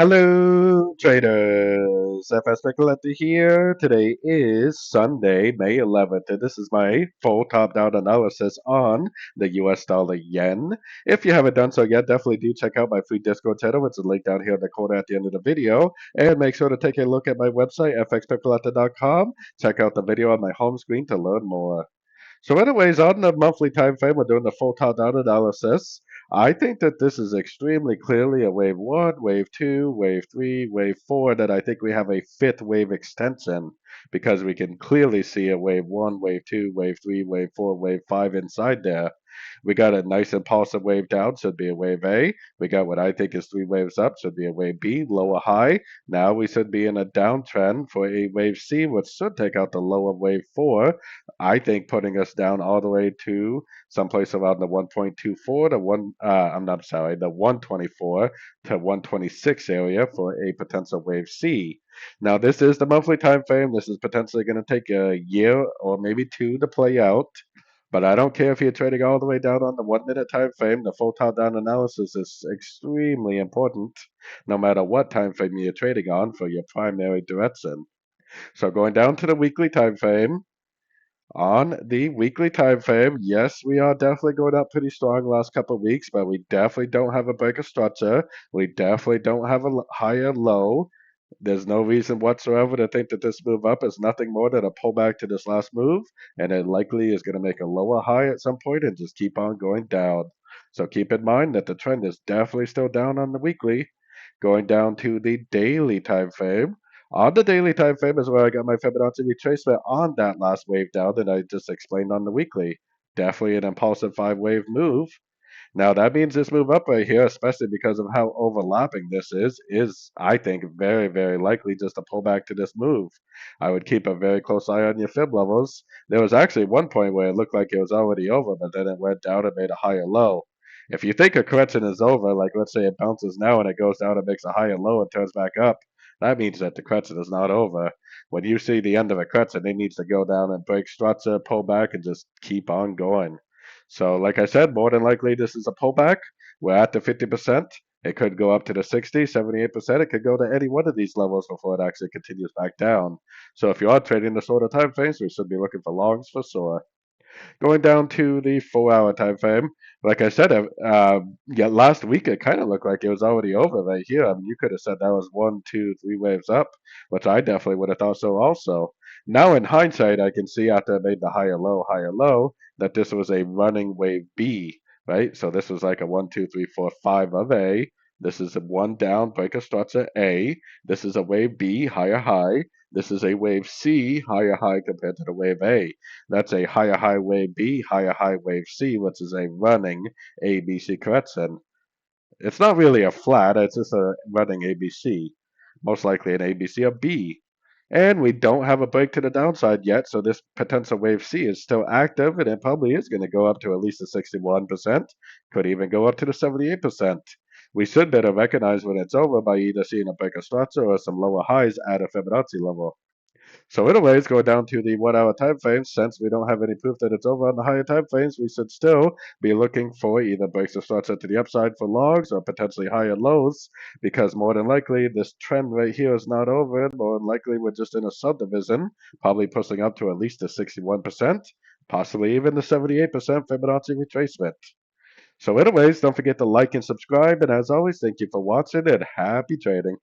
Hello, traders. FX Pip Collector here. Today is Sunday, May 11th, and this is my full top-down analysis on the US dollar yen. If you haven't done so yet, definitely do check out my free Discord channel. It's a link down here in the corner at the end of the video. And make sure to take a look at my website, fxpipcollector.com. Check out the video on my home screen to learn more. So anyways, on the monthly time frame, we're doing the full top-down analysis. I think that this is extremely clearly a wave one, wave two, wave three, wave four, that I think we have a fifth wave extension because we can clearly see a wave one, wave two, wave three, wave four, wave five inside there. We got a nice impulsive wave down, should be a wave A. We got what I think is three waves up, should be a wave B, lower high. Now we should be in a downtrend for a wave C, which should take out the lower wave four. I think putting us down all the way to someplace around the 1.24 to I'm not sorry, the 124 to 126 area for a potential wave C. Now this is the monthly time frame. This is potentially going to take a year or maybe two to play out. But I don't care if you're trading all the way down on the 1 minute time frame. The full top down analysis is extremely important, no matter what time frame you're trading on for your primary direction. So going down to the weekly time frame, on the weekly time frame, yes, we are definitely going up pretty strong last couple of weeks, but we definitely don't have a break of structure. We definitely don't have a higher low. There's no reason whatsoever to think that this move up is nothing more than a pullback to this last move, and it likely is going to make a lower high at some point and just keep on going down. So keep in mind that the trend is definitely still down on the weekly. Going down to the daily time frame. On the daily time frame is where I got my Fibonacci retracement on that last wave down that I just explained on the weekly. Definitely an impulsive five-wave move. Now that means this move up right here, especially because of how overlapping this is I think very, very likely just a pullback to this move. I would keep a very close eye on your fib levels. There was actually one point where it looked like it was already over, but then it went down and made a higher low. If you think a correction is over, like let's say it bounces now and it goes down and makes a higher low and turns back up, that means that the correction is not over. When you see the end of a correction, it needs to go down and break structure, pull back, and just keep on going. So, like I said, more than likely this is a pullback. We're at the 50%. It could go up to the 60, 78%. It could go to any one of these levels before it actually continues back down. So, if you are trading the shorter time frames, we should be looking for longs for sure. Going down to the 4 hour time frame, like I said, yeah, last week it kind of looked like it was already over right here. I mean, you could have said that was one, two, three waves up, which I definitely would have thought so also. Now, in hindsight, I can see after I made the higher low, that this was a running wave B, right? So this was like a one, two, three, four, five of A. This is a one down breaker structure A. This is a wave B, higher high. This is a wave C, higher high compared to the wave A. That's a higher high wave B, higher high wave C, which is a running ABC correction. It's not really a flat, it's just a running ABC. Most likely an ABC or B. And we don't have a break to the downside yet, so this potential wave C is still active, and it probably is going to go up to at least the 61%, could even go up to the 78%. We should better recognize when it's over by either seeing a break of structure or some lower highs at a Fibonacci level. So anyways, go down to the 1 hour time frame. Since we don't have any proof that it's over on the higher time frames, we should still be looking for either breaks of structure to the upside for logs or potentially higher lows, because more than likely this trend right here is not over. More than likely we're just in a subdivision, probably pushing up to at least the 61%, possibly even the 78% Fibonacci retracement. So anyways, don't forget to like and subscribe, and as always, thank you for watching and happy trading.